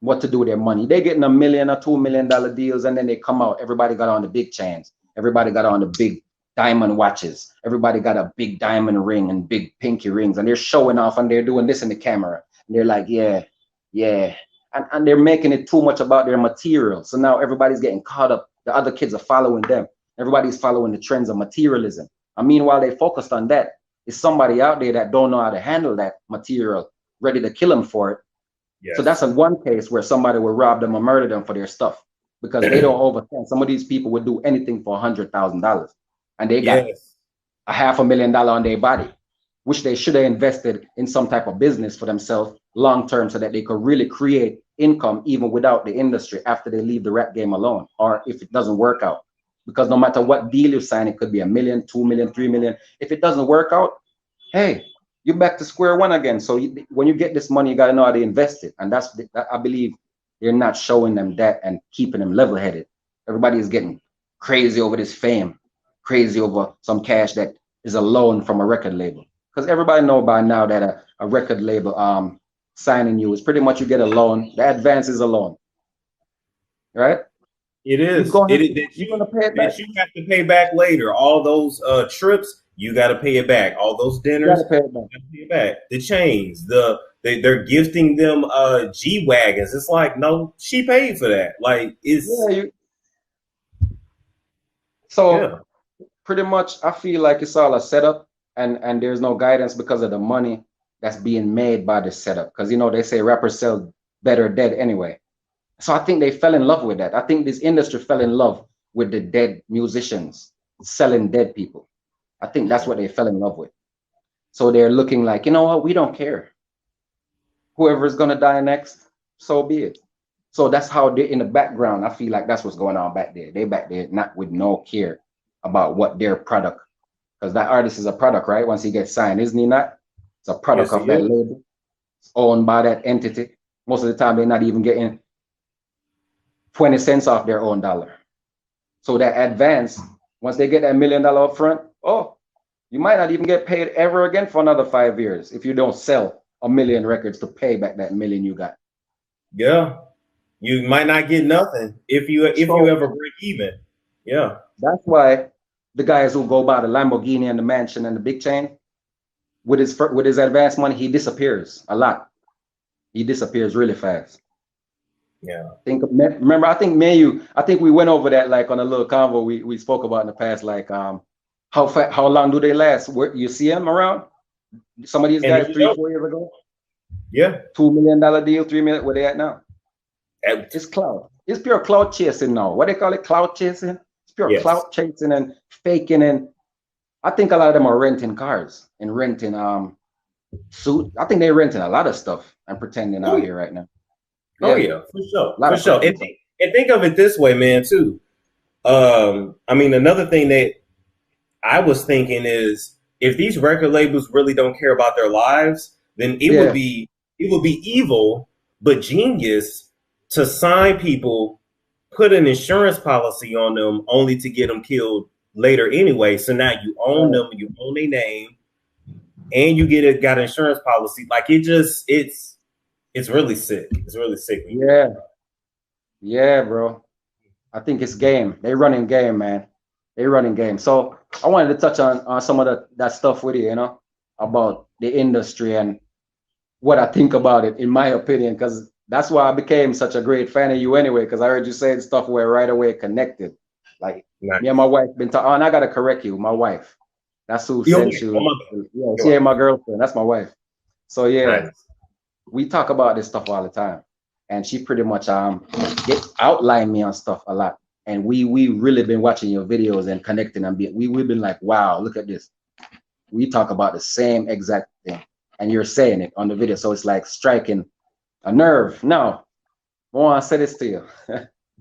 what to do with their money. They getting $1 million or $2 million deals, and then they come out. Everybody got on the big chains. Everybody got on the big diamond watches. Everybody got a big diamond ring and big pinky rings, and they're showing off and they're doing this in the camera. And they're like, yeah, yeah. And they're making it too much about their material. So now everybody's getting caught up. The other kids are following them. Everybody's following the trends of materialism. And meanwhile, they focused on that. Is somebody out there that don't know how to handle that material, ready to kill them for it. Yes. So that's a one case where somebody will rob them or murder them for their stuff because they don't overstand. Some of these people would do anything for $100,000, and they got a $500,000 on their body, which they should have invested in some type of business for themselves long term, so that they could really create income even without the industry after they leave the rap game alone, or if it doesn't work out. Because no matter what deal you sign, it could be $1 million, $2 million, $3 million. If it doesn't work out, hey, you're back to square one again. So when you get this money, you got to know how to invest it. And that's, I believe they're not showing them that and keeping them level-headed. Everybody is getting crazy over this fame, crazy over some cash that is a loan from a record label. Because everybody know by now that a record label signing you is pretty much you get a loan. The advance is a loan, right? It is. You're gonna pay it back. You have to pay back later. All those trips, you got to pay it back. All those dinners, you got to pay it back. The chains, they're gifting them G wagons. It's like, no, she paid for that. Like pretty much, I feel like it's all a setup, and there's no guidance because of the money that's being made by the setup. Because they say rappers sell better dead anyway. So I think they fell in love with that. I think this industry fell in love with the dead musicians selling dead people. I think that's what they fell in love with. So they're looking like, you know what, we don't care. Whoever is going to die next, so be it. So that's how they, in the background, I feel like that's what's going on back there. They back there not with no care about what their product, because that artist is a product, right? Once he gets signed, isn't he not? It's a product of that label. It's owned by that entity. Most of the time, they're not even getting 20 cents off their own dollar. So that advance, once they get that $1 million up front, you might not even get paid ever again for another 5 years if you don't sell 1 million records to pay back that $1 million you got. Yeah, you might not get nothing if you ever break even. Yeah, that's why the guys who go buy the Lamborghini and the mansion and the big chain, with his advance money, he disappears a lot. He disappears really fast. Yeah. Remember, I think we went over that like on a little convo we spoke about in the past, like how long do they last? Where you see them around? Some of these guys 3-4 years ago. Yeah. $2 million deal, 3 million. Where they at now? It's cloud. It's pure cloud chasing now. What they call it, cloud chasing? It's pure cloud chasing and faking. And I think a lot of them are renting cars and renting suit. I think they're renting a lot of stuff and pretending out here right now. Oh yeah, for sure, for sure. And think of it this way, man, too. I mean, another thing that I was thinking is, if these record labels really don't care about their lives, then it would be evil but genius to sign people, put an insurance policy on them, only to get them killed later anyway. So now you own them, you own their name, and you got an insurance policy. Like it's really sick. It's really sick. Yeah, bro. I think it's game. They running game, man. They running game. So I wanted to touch on some of that stuff with you, about the industry and what I think about it, in my opinion, because that's why I became such a great fan of you anyway, because I heard you saying stuff where right away connected. Like me and my wife been talking, and I gotta correct you, my wife. That's who sent you. Yeah, she ain't my girlfriend. That's my wife. So we talk about this stuff all the time, and she pretty much outlined me on stuff a lot, and we really been watching your videos and connecting, and we've been like, wow, look at this. We talk about the same exact thing, and you're saying it on the video, so it's like striking a nerve. Now, I want to say this to you.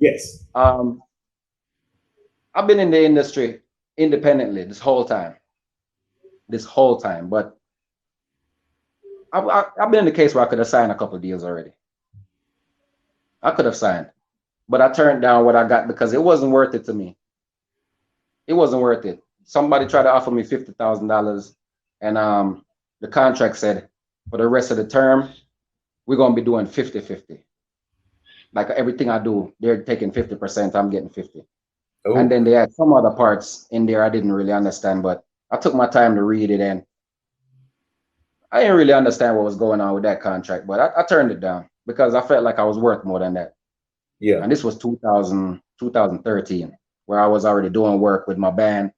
Yes. I've been in the industry independently this whole time, but I've been in the case where I could have signed a couple of deals already. I could have signed, but I turned down what I got because it wasn't worth it to me. It wasn't worth it. Somebody tried to offer me $50,000, and the contract said for the rest of the term, we're going to be doing 50-50. Like everything I do, they're taking 50%, I'm getting 50. Ooh. And then they had some other parts in there I didn't really understand, but I took my time to read it, and I didn't really understand what was going on with that contract, but I turned it down because I felt like I was worth more than that. Yeah. And this was 2013, where I was already doing work with my band,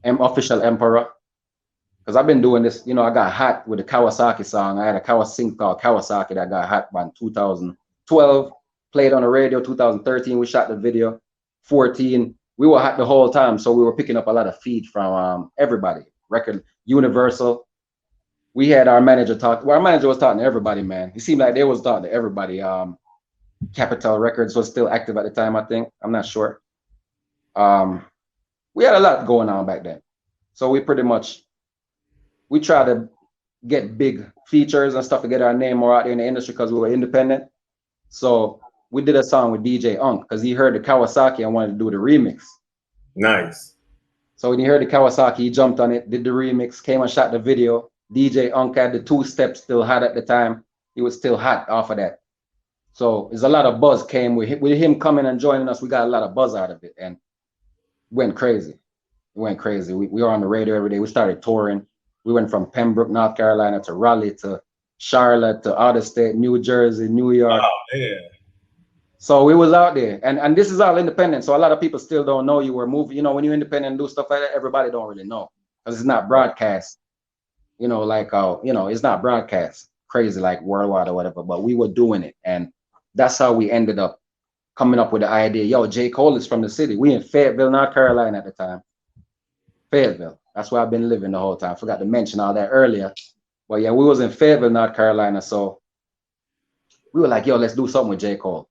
Official Emperor. Because I've been doing this, I got hot with the Kawasaki song. I had a Kawasaki called Kawasaki that got hot by 2012, played on the radio. 2013, we shot the video. 14, we were hot the whole time, so we were picking up a lot of feed from everybody. Record Universal. We had our manager talk. Well, our manager was talking to everybody, man. It seemed like they was talking to everybody. Capitol Records was still active at the time, I think. I'm not sure. We had a lot going on back then, so we tried to get big features and stuff to get our name more out there in the industry because we were independent. So we did a song with DJ Unk because he heard the Kawasaki and wanted to do the remix. Nice. So when he heard the Kawasaki, he jumped on it, did the remix, came and shot the video. DJ Unk had the 2-step still hot at the time. He was still hot off of that. So there's a lot of buzz came with him coming and joining us. We got a lot of buzz out of it and went crazy. It went crazy. We were on the radio every day. We started touring. We went from Pembroke, North Carolina to Raleigh to Charlotte to out of state, New Jersey, New York. Oh, man. So we was out there. And this is all independent. So a lot of people still don't know you were moving. When you're independent and do stuff like that, everybody don't really know. Because it's not broadcast. It's not broadcast crazy like worldwide or whatever. But we were doing it. And that's how we ended up coming up with the idea. Yo, J. Cole is from the city. We in Fayetteville, North Carolina at the time. Fayetteville. That's where I've been living the whole time. Forgot to mention all that earlier. But yeah, we was in Fayetteville, North Carolina. So we were like, yo, let's do something with J. Cole.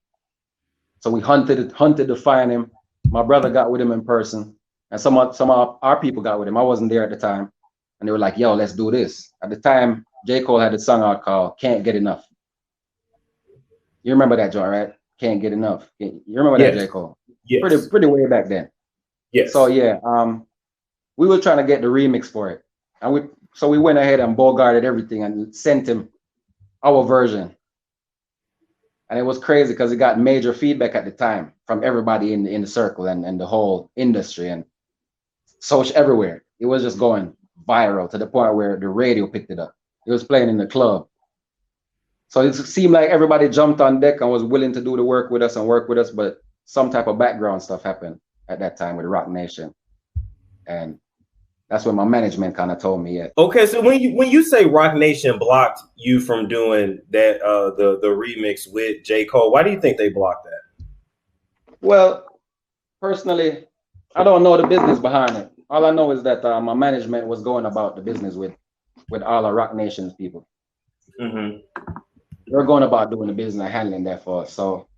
So we hunted to find him. My brother got with him in person. And some of our people got with him. I wasn't there at the time. And they were like, yo, let's do this. At the time, J. Cole had a song out called Can't Get Enough. You remember that, John, right? Can't Get Enough. You remember that, J. Cole? Yes. Pretty way back then. Yes. So yeah, we were trying to get the remix for it. And we went ahead and bogarted everything and sent him our version. And it was crazy because it got major feedback at the time from everybody in the circle and the whole industry and social everywhere. It was just going viral to the point where the radio picked it up. It was playing in the club. So it seemed like everybody jumped on deck and was willing to do the work with us and work with us, but some type of background stuff happened at that time with Rock Nation. And that's when my management kind of told me, yeah. Okay, so when you say Rock Nation blocked you from doing that the remix with J. Cole, why do you think they blocked that? Well, personally, I don't know the business behind it. All I know is that my management was going about the business with all the Rock Nation's people. Mm-hmm. They're going about doing the business and handling that for us. So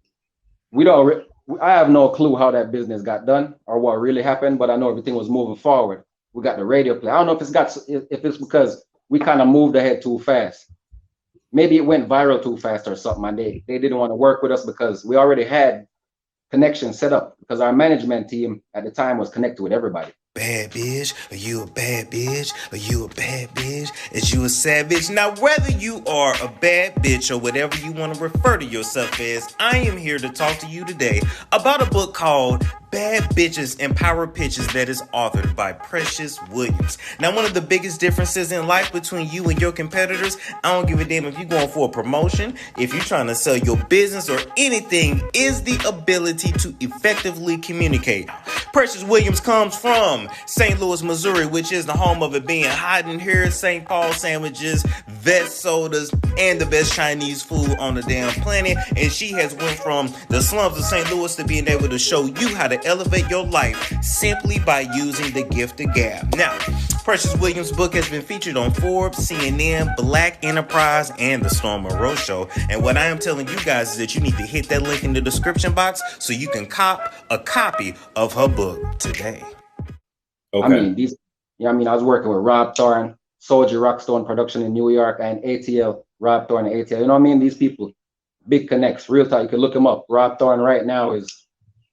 I have no clue how that business got done or what really happened, but I know everything was moving forward. We got the radio play. I don't know if it's because we kind of moved ahead too fast. Maybe it went viral too fast or something. And they didn't want to work with us because we already had connections set up because our management team at the time was connected with everybody. Bad bitch, are you a bad bitch? Are you a bad bitch? Is you a savage? Now, whether you are a bad bitch or whatever you want to refer to yourself as, I am here to talk to you today about a book called Bad Bitches and Power Pitches that is authored by Precious Williams. Now, one of the biggest differences in life between you and your competitors, I don't give a damn if you're going for a promotion, if you're trying to sell your business or anything, is the ability to effectively communicate. Precious Williams comes from St. Louis, Missouri, which is the home of it being hot in here, St. Paul sandwiches, Vest sodas, and the best Chinese food on the damn planet. And she has went from the slums of St. Louis to being able to show you how to elevate your life simply by using the gift of gab. Now, Precious Williams' book has been featured on Forbes, CNN, Black Enterprise, and the Storm Monroe Show. And what I am telling you guys is that you need to hit that link in the description box so you can cop a copy of her book today. Okay. I was working with Rob Thorne, Soldier Rockstone Production in New York, and ATL, Rob Thorne and ATL. You know what I mean? These people, big connects, real talk. You can look him up. Rob Thorne right now is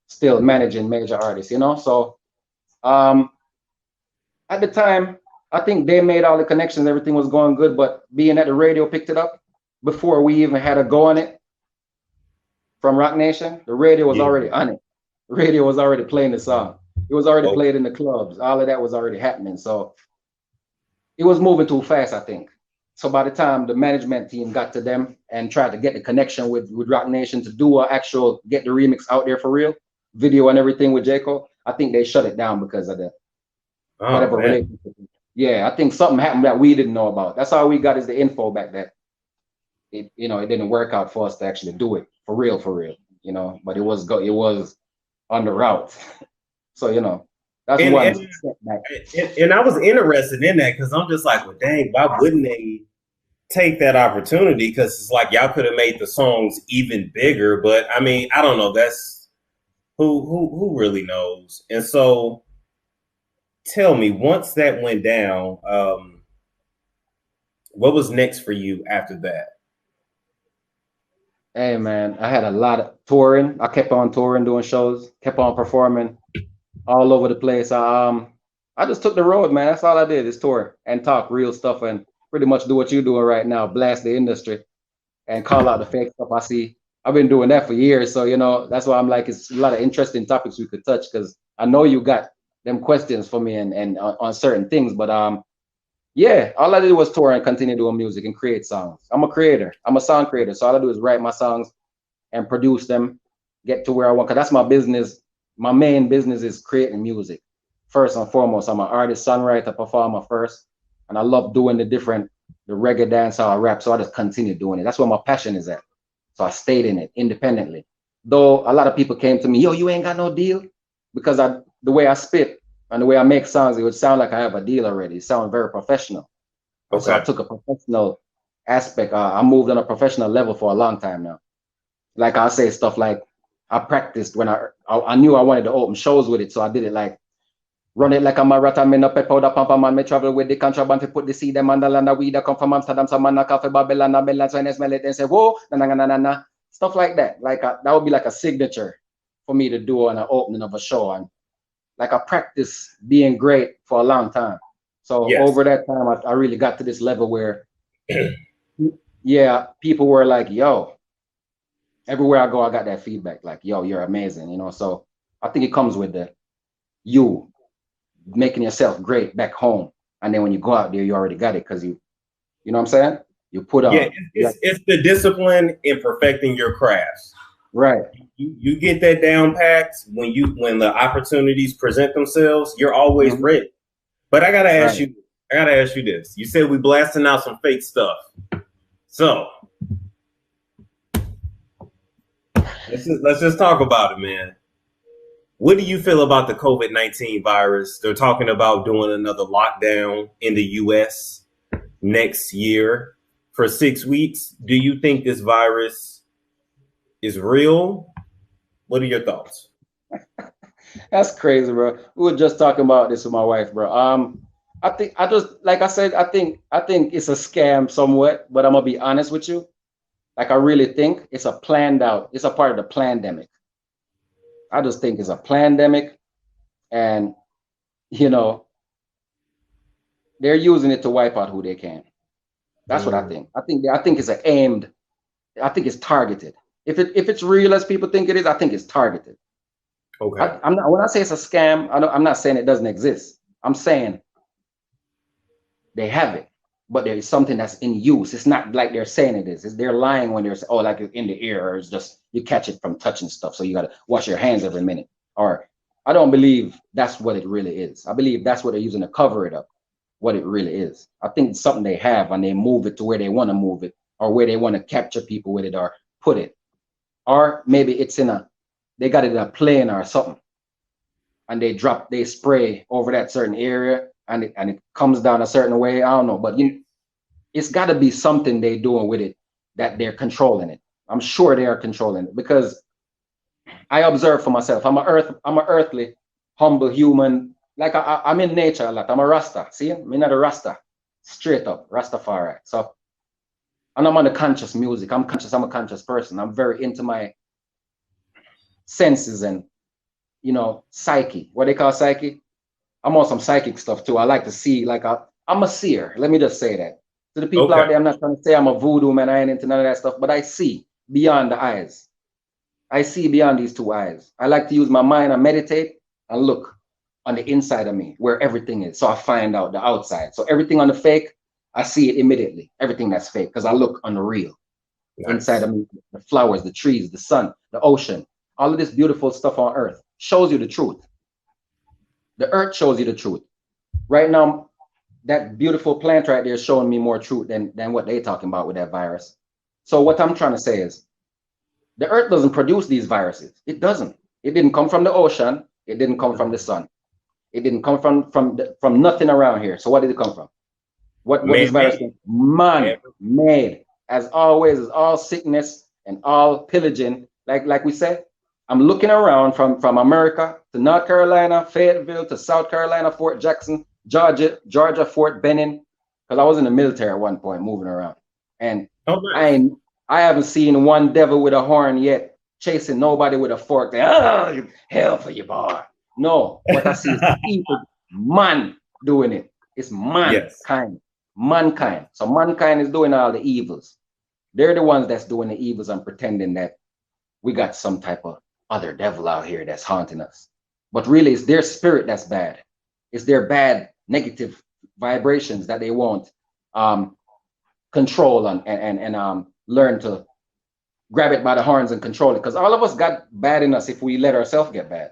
still managing major artists, So at the time, I think they made all the connections. Everything was going good, but being that the radio picked it up before we even had a go on it, from Rock Nation, the radio was already on it. The radio was already playing the song. It was already played in the clubs. All of that was already happening. So it was moving too fast, I think. So by the time the management team got to them and tried to get the connection with Rock Nation to do an actual, get the remix out there for real, video and everything with J. Cole, I think they shut it down because of the whatever relationship. Yeah, I think something happened that we didn't know about. That's all we got is the info back then. It didn't work out for us to actually do it for real, but it was on the route. So, that's one setback. And I was interested in that because I'm just like, well, dang, why wouldn't they take that opportunity? Because it's like y'all could have made the songs even bigger. But I mean, I don't know. That's who really knows. And so tell me, once that went down, what was next for you after that? Hey man, I had a lot of touring. I kept on touring, doing shows, kept on performing all over the place. I just took the road, man. That's all I did is tour and talk real stuff and pretty much do what you're doing right now, blast the industry and call out the fake stuff I see. I've been doing that for years. So, that's why I'm like, it's a lot of interesting topics we could touch because I know you got them questions for me and on certain things. But yeah, all I did was tour and continue doing music and create songs. I'm a creator. I'm a song creator. So all I do is write my songs and produce them, get to where I want. Because that's my business. My main business is creating music. First and foremost, I'm an artist, songwriter, performer first. And I love doing the reggae, dancehall, rap. So I just continue doing it. That's where my passion is at. So I stayed in it independently. Though a lot of people came to me, yo, you ain't got no deal? Because the way I spit, and the way I make songs, it would sound like I have a deal already. It sounds very professional. Okay. So I took a professional aspect. I moved on a professional level for a long time now. Like I say stuff like I practiced when I knew I wanted to open shows with it. So I did it like, run it like a marathon, me no pep powder pampa man, me travel with the contraband to put the seed them on the land of weed that come from Amsterdam, some man knock off a Babylon, and Babylon, so I smell it and say, whoa, na. Stuff like that. Like that would be like a signature for me to do on an opening of a show. And like I practiced being great for a long time. So over that time, I really got to this level where, people were like, yo, everywhere I go, I got that feedback. Like, yo, you're amazing, So I think it comes with you making yourself great back home. And then when you go out there, you already got it because you know what I'm saying? You put on. Yeah, it's the discipline in perfecting your craft. Right. You get that down packed when the opportunities present themselves, you're always ready. But I gotta ask you this. You said we blasting out some fake stuff. So let's just talk about it, man. What do you feel about the COVID-19 virus? They're talking about doing another lockdown in the US next year for 6 weeks. Do you think this virus is real? What are your thoughts? That's crazy, bro. We were just talking about this with my wife, bro. I think I think it's a scam somewhat, but I'm gonna be honest with you. Like I really think it's a planned out, it's a part of the pandemic. I just think it's a pandemic, and they're using it to wipe out who they can. That's what I think. I think it's aimed. I think it's targeted. If it's real as people think it is, I think it's targeted. Okay. I'm not. When I say it's a scam, I'm not saying it doesn't exist. I'm saying they have it, but there is something that's in use. It's not like they're saying it is. They're lying when they're like it's in the ear, or it's just you catch it from touching stuff. So you gotta wash your hands every minute. Or I don't believe that's what it really is. I believe that's what they're using to cover it up. What it really is. I think it's something they have, and they move it to where they want to move it, or where they want to capture people with it, or put it. Or maybe it's they got it in a plane or something, and they spray over that certain area, and it comes down a certain way. I don't know, but it's got to be something they're doing with it that they're controlling it. I'm sure they are controlling it because I observe for myself. I'm an earthly, humble human. Like I'm in nature a lot. I'm a Rasta. See, I'm not a Rasta, straight up Rastafari. So, and I'm on the conscious music. I'm a conscious person. I'm very into my senses and psyche. What they call psyche. I'm on some psychic stuff too. I like to see. Like I'm a seer. Let me just say that to the people out there. I'm not trying to say I'm a voodoo man. I ain't into none of that stuff. But I see beyond the eyes. I see beyond these two eyes. I like to use my mind and meditate and look on the inside of me where everything is. So I find out the outside. So everything on the fake, I see it immediately. Everything that's fake, because I look on the real. Nice. Inside of me, the flowers, the trees, the sun, the ocean, all of this beautiful stuff on earth shows you the truth. The earth shows you the truth. Right now, that beautiful plant right there is showing me more truth than what they're talking about with that virus. So what I'm trying to say is, the earth doesn't produce these viruses. It doesn't. It didn't come from the ocean. It didn't come from the sun. It didn't come from nothing around here. So what did it come from? What this virus came? Man-made. As always, is all sickness and all pillaging. Like we said, I'm looking around from America to North Carolina, Fayetteville to South Carolina, Fort Jackson, Georgia, Fort Benning, because I was in the military at one point, moving around, and I haven't seen one devil with a horn yet chasing nobody with a fork. Oh, hell for you, boy. No, what I see is people, man doing it. It's mankind, mankind. So mankind is doing all the evils. They're the ones that's doing the evils and pretending that we got some type of other devil out here that's haunting us. But really, it's their spirit that's bad. It's their bad, negative vibrations that they won't control and learn to grab it by the horns and control it. Because all of us got bad in us if we let ourselves get bad.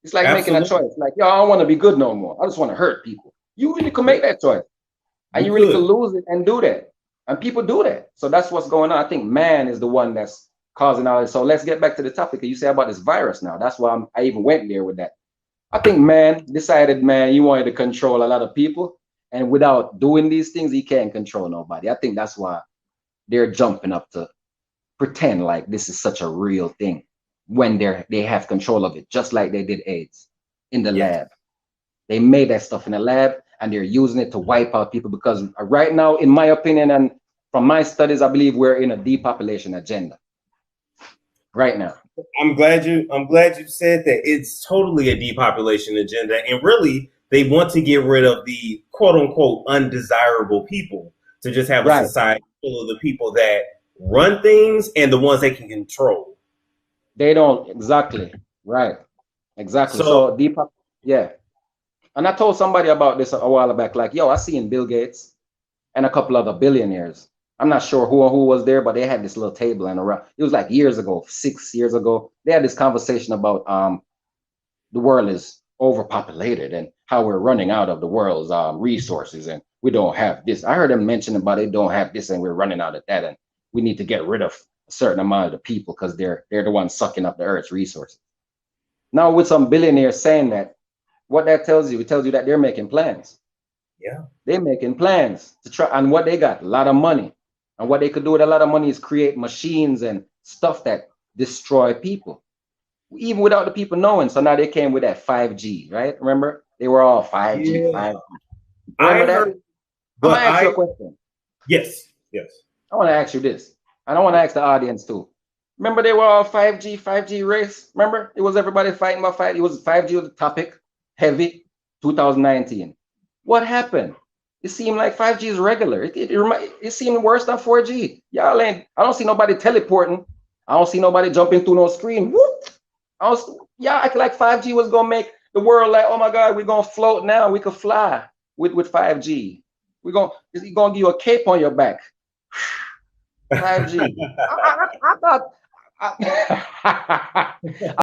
It's like making a choice. Like, yo, I don't want to be good no more. I just want to hurt people. You really could make that choice. And you really could lose it and do that. And people do that. So that's what's going on. I think man is the one that's causing all this. So let's get back to the topic you say about this virus now. That's why I even went there with that. I think man decided, he wanted to control a lot of people. And without doing these things, he can't control nobody. I think that's why they're jumping up to pretend like this is such a real thing when they have control of it, just like they did AIDS in the lab. They made that stuff in the lab and they're using it to wipe out people, because right now, in my opinion, and from my studies, I believe we're in a depopulation agenda right now. I'm glad you said that. It's totally a depopulation agenda, and really they want to get rid of the quote unquote undesirable people to just have a society full of the people that run things and the ones they can control. They don't exactly exactly. So and I told somebody about this a while back, like, yo, I seen Bill Gates and a couple other billionaires. I'm not sure who was there, but they had this little table and around. It was like years ago, 6 years ago. They had this conversation about the world is overpopulated and how we're running out of the world's resources and we don't have this. I heard them mention about they don't have this and we're running out of that and we need to get rid of a certain amount of the people because they're the ones sucking up the earth's resources. Now with some billionaires saying that, what that tells you, it tells you that they're making plans. Yeah, they're making plans to try, and what they got, a lot of money. And what they could do with a lot of money is create machines and stuff that destroy people, even without the people knowing. So now they came with that 5G, right? Remember, they were all 5G, 5G. Remember that? I'm gonna ask you a question. Yes. I want to ask you this, and I want to ask the audience too. Remember, they were all 5G race. Remember, it was everybody fighting about 5G. It was 5G was the topic, heavy, 2019. What happened? It seemed like 5G is regular. It seemed worse than 4G. Y'all ain't. I don't see nobody teleporting. I don't see nobody jumping through no screen. Whoop! Y'all act like 5G was gonna make the world like, oh my God, we're gonna float now. We could fly with 5G. It's gonna give you a cape on your back. 5G. I thought.